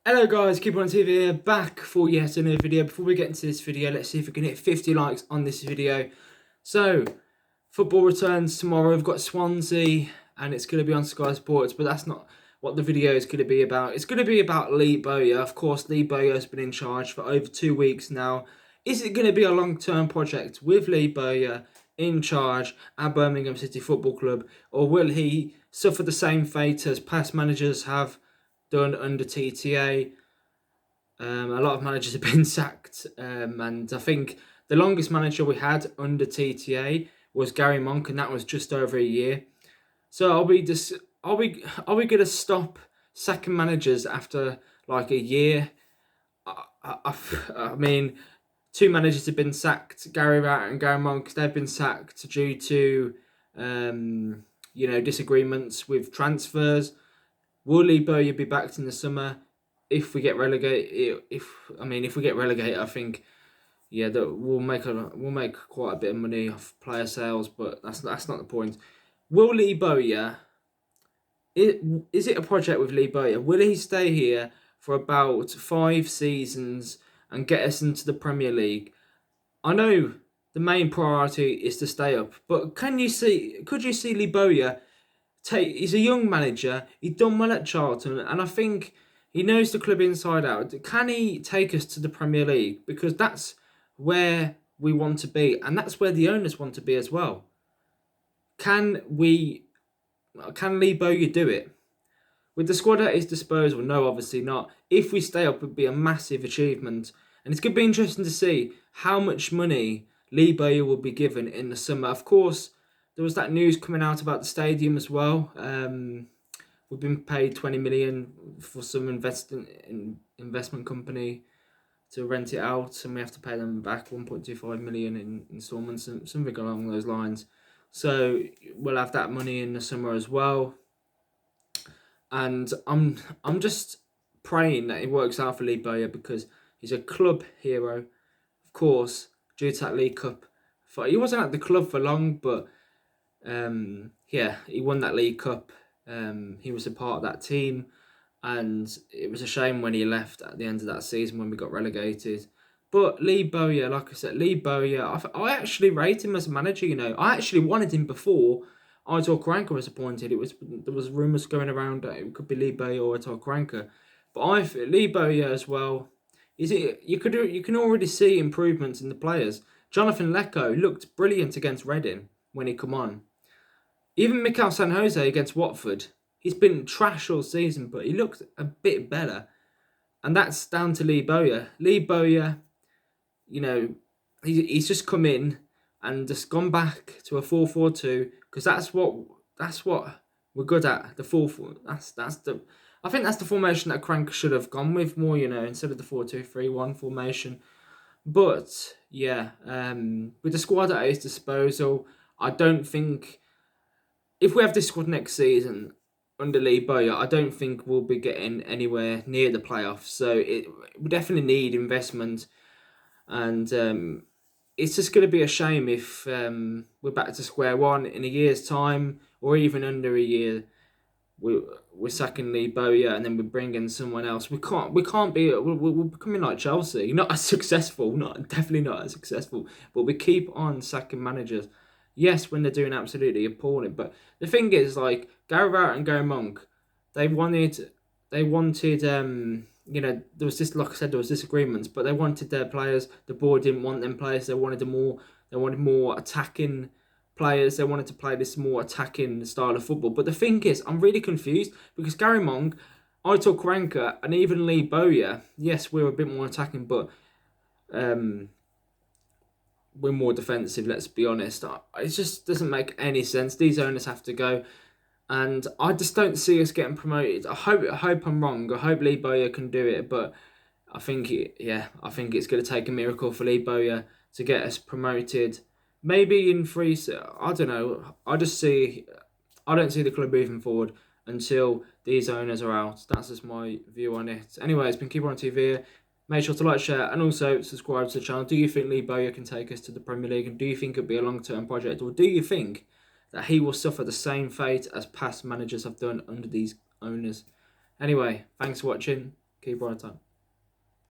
Hello guys, Keep On TV here, back for yet another video. Before we get into this video, let's see if we can hit 50 likes on this video. So, football returns tomorrow. We've got Swansea and it's going to be on Sky Sports, but that's not what the video is going to be about. It's going to be about Lee Bowyer. Of course, Lee Bowyer has been in charge for over 2 weeks now. Is it going to be a long-term project with Lee Bowyer in charge at Birmingham City Football Club, or will he suffer the same fate as past managers have done under TTA? A lot of managers have been sacked, and I think the longest manager we had under TTA was Gary Monk, and that was just over a year. So are we going to stop sacking managers after like a year? I mean, two managers have been sacked, Gary Rat and Gary Monk. They've been sacked due to disagreements with transfers. Will Lee Bowyer be back in the summer if we get relegated? If we get relegated, I think that we'll make quite a bit of money off player sales, but that's not the point. Will Lee Bowyer? Is it a project with Lee Bowyer? Will he stay here for about 5 seasons and get us into the Premier League? I know the main priority is to stay up, but could you see Lee Bowyer? He's a young manager. He's done well at Charlton, and I think he knows the club inside out. Can he take us to the Premier League? Because that's where we want to be, and that's where the owners want to be as well. Can Lee Bowyer do it? With the squad at his disposal, no, obviously not. If we stay up, it would be a massive achievement, and it's going to be interesting to see how much money Lee Bowyer will be given in the summer. Of course, there was that news coming out about the stadium as well. We've been paid 20 million for some investment company to rent it out, and we have to pay them back 1.25 million in instalments and something along those lines. So we'll have that money in the summer as well. And I'm just praying that it works out for Lee Bowyer, because he's a club hero, of course, due to that League Cup. He wasn't at the club for long, but he won that League Cup. He was a part of that team, and it was a shame when he left at the end of that season when we got relegated. But Lee Bowyer, like I said, I actually rate him as a manager. I actually wanted him before Aitor Karanka was appointed. There was rumours going around that it could be Lee Bowyer or Aitor Karanka, but Lee Bowyer as well. You can already see improvements in the players. Jonathan Lecco looked brilliant against Reading when he come on. Even Mikel San Jose against Watford, he's been trash all season, but he looked a bit better. And that's down to Lee Bowyer. Lee Bowyer, he's just come in and just gone back to a 4-4-2, because that's what we're good at. The 4-4. I think that's the formation that Crank should have gone with more, instead of the 4-2-3-1 formation. But with the squad at his disposal, I don't think, if we have this squad next season under Lee Bowyer, I don't think we'll be getting anywhere near the playoffs. So we definitely need investment, and it's just going to be a shame if we're back to square one in a year's time, or even under a year. We're sacking Lee Bowyer and then we're bringing someone else. We're becoming like Chelsea, not as successful, definitely not as successful, but we keep on sacking managers. Yes, when they're doing absolutely appalling, but the thing is, like Gary Rowett and Gary Monk, they wanted there was this, like I said, there was disagreements, but they wanted their players. The board didn't want them players. They wanted more attacking players. They wanted to play this more attacking style of football. But the thing is, I'm really confused, because Gary Monk, Aitor Karanka, and even Lee Bowyer, yes, we're a bit more attacking, but we're more defensive, let's be honest. It just doesn't make any sense. These owners have to go, and I just don't see us getting promoted. I hope I'm wrong. I hope Lee Bowyer can do it, but I think it's going to take a miracle for Lee Bowyer to get us promoted. Maybe in 3, I don't know. I don't see the club moving forward until these owners are out. That's just my view on it. Anyway, it's been Keep On TV. Make sure to like, share, and also subscribe to the channel. Do you think Lee Bowyer can take us to the Premier League? And do you think it'll be a long-term project? Or do you think that he will suffer the same fate as past managers have done under these owners? Anyway, thanks for watching. Keep right on.